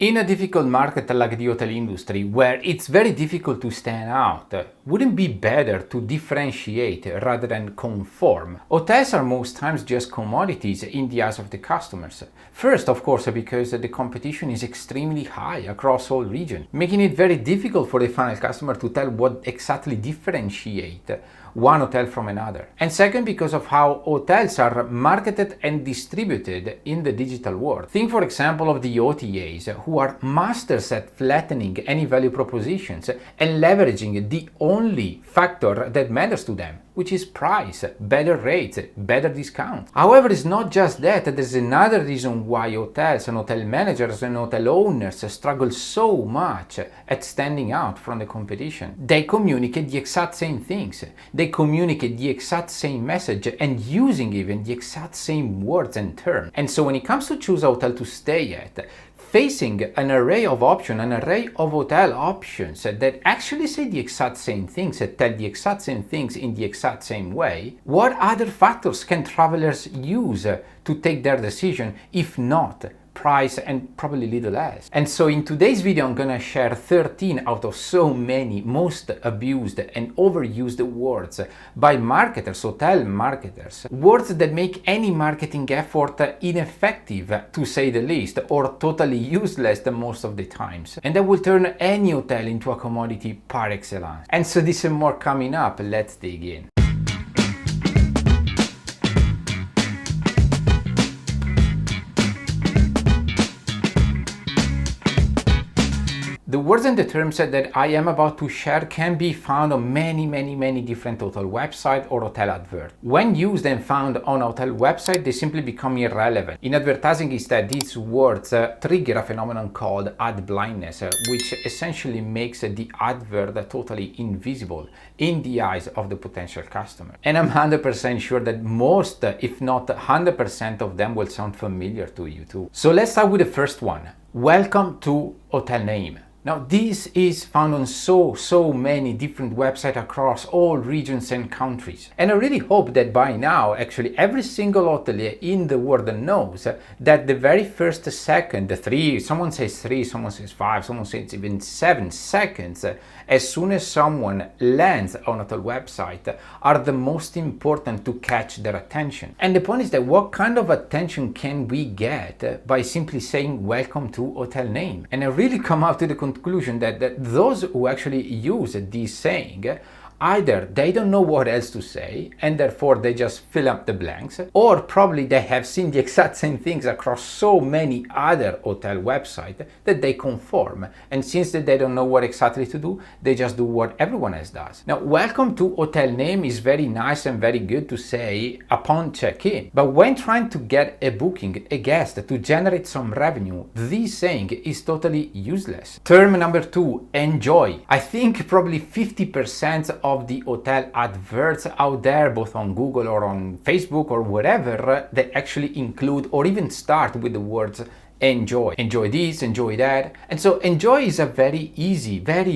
In a difficult market like the hotel industry, where it's very difficult to stand out, wouldn't it be better to differentiate rather than conform? Hotels are most times just commodities in the eyes of the customers. First, of course, because the competition is extremely high across all regions, making it very difficult for the final customer to tell what exactly differentiate one hotel from another. And second, because of how hotels are marketed and distributed in the digital world. Think, for example, of the OTAs, who are masters at flattening any value propositions and leveraging the only factor that matters to them, which is price, better rates, better discounts. However, it's not just that. There's another reason why hotels and hotel managers and hotel owners struggle so much at standing out from the competition. They communicate the exact same things. They communicate the exact same message and using even the exact same words and terms. And so when it comes to choose a hotel to stay at, facing an array of options, an array of hotel options that actually say the exact same things, that tell the exact same things in the exact same way, what other factors can travelers use to take their decision if not price and probably little less? And so in today's video I'm gonna share 13 out of so many most abused and overused words by marketers, hotel marketers, words that make any marketing effort ineffective to say the least, or totally useless the most of the times, and that will turn any hotel into a commodity par excellence. And so this and more coming up. Let's dig in. The words and the terms that I am about to share can be found on many different hotel websites or hotel adverts. When used and found on a hotel website, they simply become irrelevant. In advertising instead, these words trigger a phenomenon called ad blindness, which essentially makes the advert totally invisible in the eyes of the potential customer. And I'm 100% sure that most, if not 100% of them will sound familiar to you too. So let's start with the first one. Welcome to hotel name. Now, this is found on so many different websites across all regions and countries. And I really hope that by now, actually, every single hotelier in the world knows that the very first second, someone says 3, someone says 5, someone says even 7 seconds, as soon as someone lands on a hotel website, are the most important to catch their attention. And the point is that what kind of attention can we get by simply saying welcome to hotel name? And I really come out to the conclusion that those who actually use this saying, either they don't know what else to say and therefore they just fill up the blanks, or probably they have seen the exact same things across so many other hotel websites that they conform, and since they don't know what exactly to do, they just do what everyone else does. Now, welcome to hotel name is very nice and very good to say upon check-in, but when trying to get a booking, a guest, to generate some revenue, this saying is totally useless. Term number 2, enjoy. I think probably 50% of the hotel adverts out there, both on Google or on Facebook or wherever, they actually include or even start with the words enjoy. Enjoy this, enjoy that. And so enjoy is a very easy, very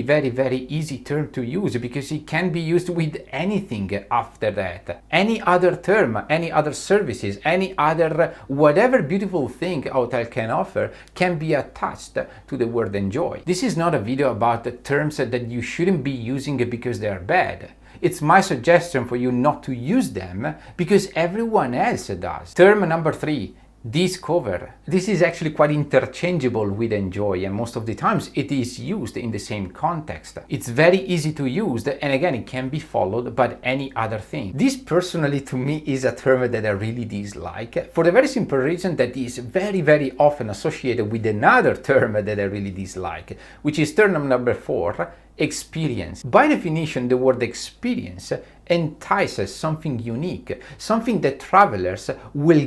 easy term to use because it can be used with anything after that. Any other term, any other services, any other whatever beautiful thing a hotel can offer can be attached to the word enjoy. This is not a video about the terms that you shouldn't be using because they are bad. It's my suggestion for you not to use them because everyone else does. Term number 3, discover. This is actually quite interchangeable with enjoy, and most of the times it is used in the same context. It's very easy to use, and again, it can be followed by any other thing. This personally to me is a term that I really dislike for the very simple reason that it is very often associated with another term that I really dislike, which is term number 4, experience. By definition, the word experience entices something unique, something that travelers will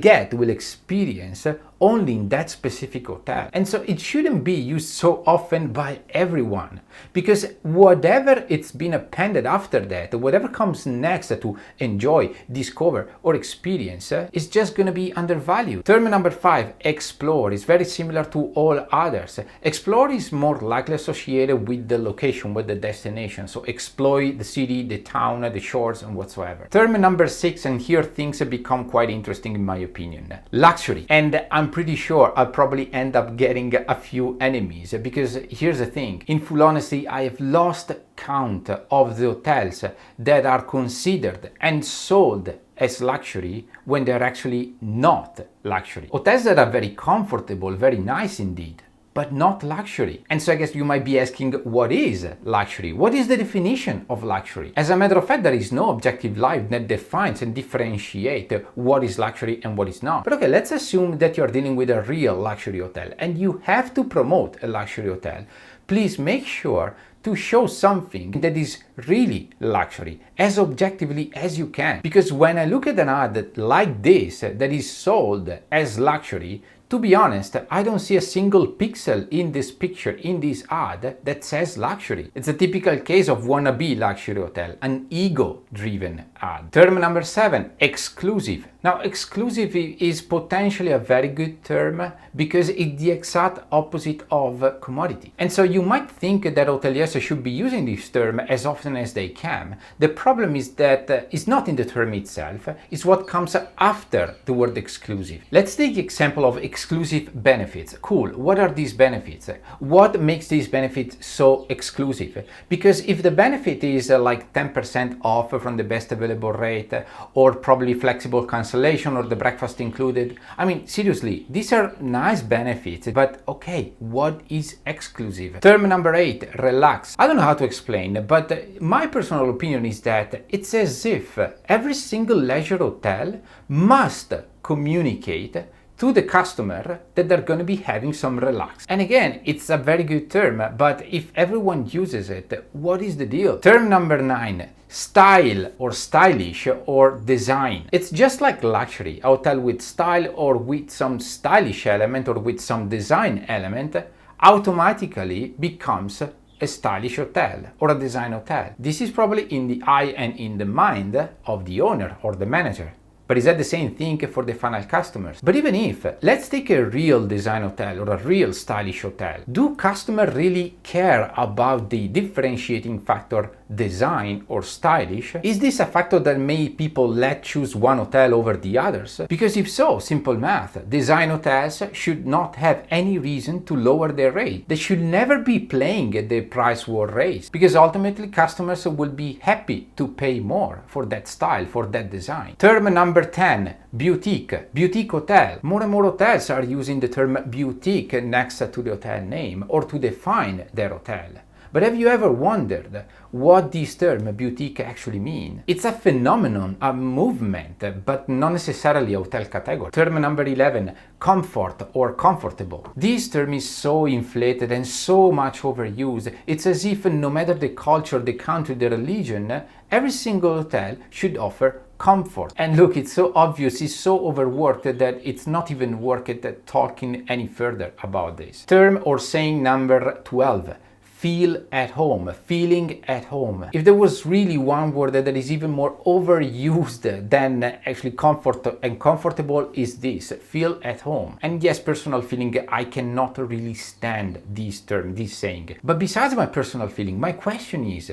experience only in that specific hotel. And so it shouldn't be used so often by everyone, because whatever it's been appended after that, whatever comes next to enjoy, discover, or experience is just going to be undervalued. Term number 5, explore, is very similar to all others. Explore is more likely associated with the location, with the destination. So explore the city, the town, the shores, and whatsoever. Term number 6, and here things have become quite interesting in my opinion. Luxury. And I'm pretty sure I'll probably end up getting a few enemies, because here's the thing, in full honesty, I have lost count of the hotels that are considered and sold as luxury when they're actually not luxury. Hotels that are very comfortable, very nice indeed, but not luxury. And so I guess you might be asking, what is luxury? What is the definition of luxury? As a matter of fact, there is no objective life that defines and differentiates what is luxury and what is not. But okay, let's assume that you're dealing with a real luxury hotel and you have to promote a luxury hotel. Please make sure to show something that is really luxury as objectively as you can. Because when I look at an ad like this that is sold as luxury, to be honest, I don't see a single pixel in this picture, in this ad, that says luxury. It's a typical case of wannabe luxury hotel, an ego-driven ad. Term number 7, exclusive. Now, exclusive is potentially a very good term because it's the exact opposite of commodity. And so you might think that hoteliers should be using this term as often as they can. The problem is that it's not in the term itself, it's what comes after the word exclusive. Let's take the example of exclusive benefits. Cool, what are these benefits? What makes these benefits so exclusive? Because if the benefit is like 10% off from the best available rate, or probably flexible cancellation, or the breakfast included, I mean, seriously, these are nice benefits, but okay, what is exclusive? Term number 8, relax. I don't know how to explain, but my personal opinion is that it's as if every single leisure hotel must communicate to the customer that they're going to be having some relax. And again, it's a very good term, but if everyone uses it, what is the deal? Term number 9, style or stylish or design. It's just like luxury. A hotel with style or with some stylish element or with some design element automatically becomes a stylish hotel or a design hotel. This is probably in the eye and in the mind of the owner or the manager. But is that the same thing for the final customers? But even if, let's take a real design hotel or a real stylish hotel, do customers really care about the differentiating factor design or stylish? Is this a factor that made people let choose one hotel over the others? Because if so, simple math, design hotels should not have any reason to lower their rate. They should never be playing the price war race, because ultimately customers will be happy to pay more for that style, for that design. Term number 10, boutique. Boutique hotel. More and more hotels are using the term boutique next to the hotel name or to define their hotel. But have you ever wondered what this term boutique actually means? It's a phenomenon, a movement, but not necessarily a hotel category. Term number 11, comfort or comfortable. This term is so inflated and so much overused. It's as if no matter the culture, the country, the religion, every single hotel should offer comfort. And look, it's so obvious, it's so overworked that it's not even worth it talking any further about this. Term or saying number 12, feel at home, feeling at home. If there was really one word that is even more overused than actually comfort and comfortable, is this, feel at home. And yes, personal feeling, I cannot really stand this term, this saying. But besides my personal feeling, my question is,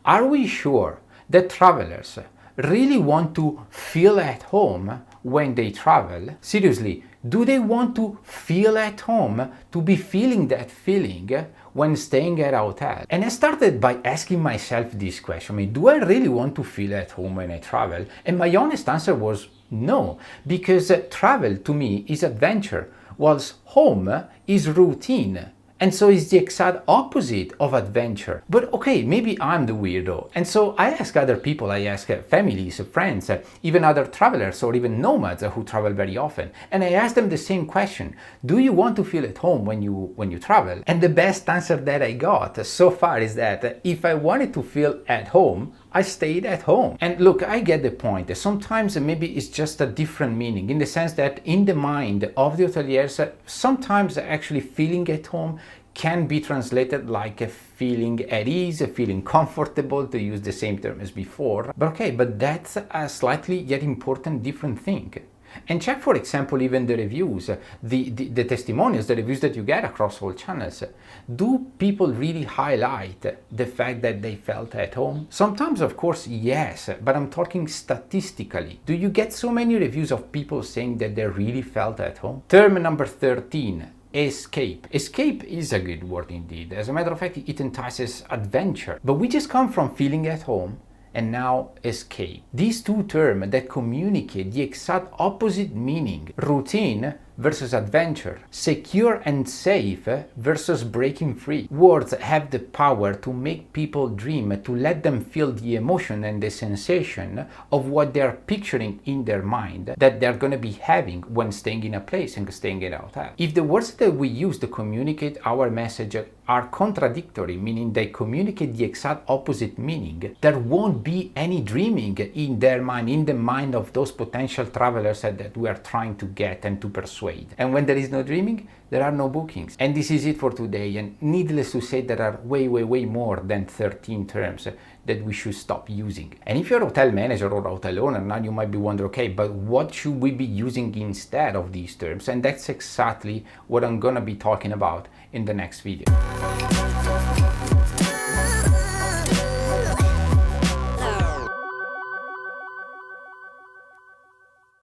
are we sure that travelers really want to feel at home when they travel? Seriously, do they want to feel at home, to be feeling that feeling when staying at a hotel? And I started by asking myself this question, I mean, do I really want to feel at home when I travel? And my honest answer was no, because travel to me is adventure, whilst home is routine. And so it's the exact opposite of adventure. But okay, maybe I'm the weirdo. And so I ask other people, I ask families, friends, even other travelers or even nomads who travel very often. And I ask them the same question. Do you want to feel at home when you travel? And the best answer that I got so far is that if I wanted to feel at home, I stayed at home. And look, I get the point. Sometimes maybe it's just a different meaning, in the sense that in the mind of the hoteliers, sometimes actually feeling at home can be translated like a feeling at ease, a feeling comfortable, to use the same term as before. But okay, but that's a slightly yet important different thing. And check, for example, even the reviews, the testimonials, the reviews that you get across all channels. Do people really highlight the fact that they felt at home? Sometimes, of course, yes, but I'm talking statistically. Do you get so many reviews of people saying that they really felt at home? Term number 13. Escape. Escape is a good word indeed. As a matter of fact, it entices adventure. But we just come from feeling at home and now escape. These two terms that communicate the exact opposite meaning. Routine versus adventure. Secure and safe versus breaking free. Words have the power to make people dream, to let them feel the emotion and the sensation of what they're picturing in their mind that they're going to be having when staying in a place and staying in a hotel. If the words that we use to communicate our message are contradictory, meaning they communicate the exact opposite meaning, there won't be any dreaming in their mind, in the mind of those potential travelers that we are trying to get and to persuade. And when there is no dreaming, there are no bookings. And this is it for today. And needless to say, there are way more than 13 terms that we should stop using. And if you're a hotel manager or a hotel owner, now you might be wondering, okay, but what should we be using instead of these terms? And that's exactly what I'm gonna be talking about in the next video.